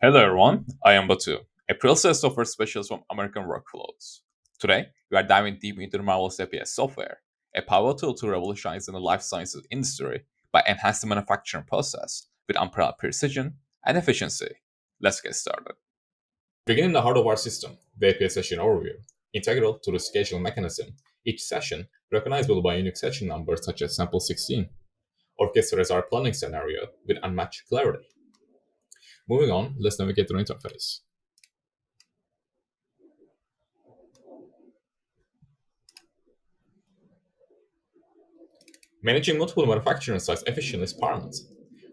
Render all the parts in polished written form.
Hello everyone, I am Batu, a pre-sales software specialist from American Workflows. Today, we are diving deep into the marvelous APS software, a powerful tool to revolutionize in the life sciences industry by enhancing the manufacturing process with unparalleled precision and efficiency. Let's get started. Beginning the heart of our system, the APS session overview, integral to the scheduling mechanism, each session, recognizable by unique session numbers such as sample 16, orchestrates our planning scenario with unmatched clarity. Moving on, let's navigate the interface. Managing multiple manufacturing sites efficiently is paramount.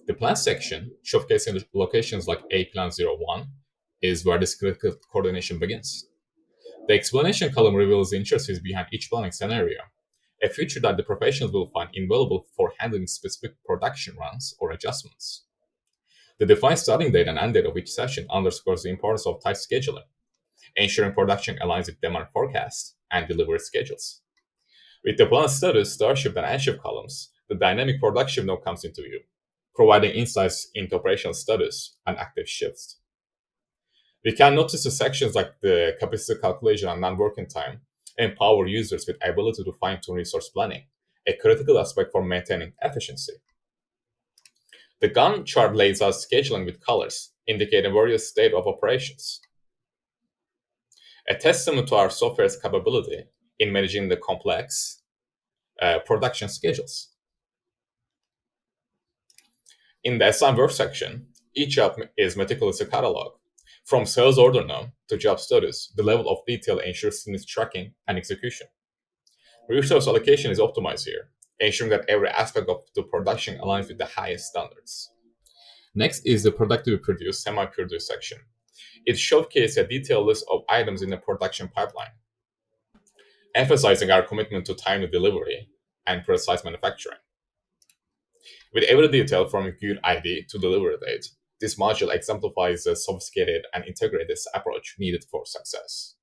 The plan section, showcasing the locations like A Plan 01, is where this critical coordination begins. The explanation column reveals the intricacies behind each planning scenario, a feature that the professionals will find invaluable for handling specific production runs or adjustments. The defined starting date and end date of each session underscores the importance of tight scheduling, ensuring production aligns with demand forecasts and delivery schedules. With the plan status, Starship, and Anship columns, the dynamic production node comes into view, providing insights into operational status and active shifts. We can notice the sections like the capacity calculation and non-working time empower users with ability to fine-tune resource planning, a critical aspect for maintaining efficiency. The Gantt chart lays out scheduling with colors, indicating various state of operations. A testament to our software's capability in managing the complex production schedules. In the assign work section, each job is meticulously cataloged. From sales order node to job status, the level of detail ensures smooth tracking and execution. Resource allocation is optimized here, ensuring that every aspect of the production aligns with the highest standards. Next is the productively produced, semi-produced section. It showcases a detailed list of items in the production pipeline, emphasizing our commitment to timely delivery and precise manufacturing. With every detail from good ID to delivery date, this module exemplifies the sophisticated and integrated approach needed for success.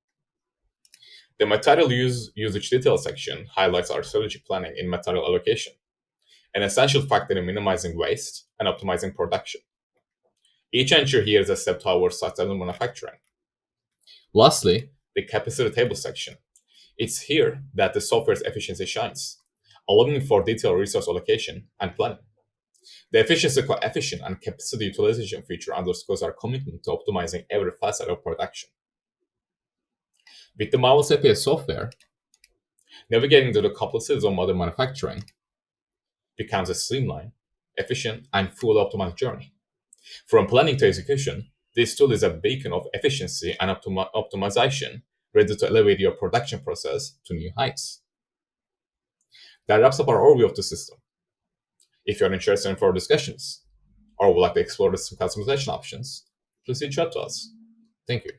The material usage detail section highlights our strategic planning in material allocation, an essential factor in minimizing waste and optimizing production. Each entry here is a step towards sustainable manufacturing. Lastly, the capacity table section. It's here that the software's efficiency shines, allowing for detailed resource allocation and planning. The efficiency coefficient and capacity utilization feature underscores our commitment to optimizing every facet of production. With the marvelous APS software, navigating through the complexities of modern manufacturing becomes a streamlined, efficient, and fully optimized journey. From planning to execution, this tool is a beacon of efficiency and optimization, ready to elevate your production process to new heights. That wraps up our overview of the system. If you're interested in further discussions or would like to explore some customization options, please reach out to us. Thank you.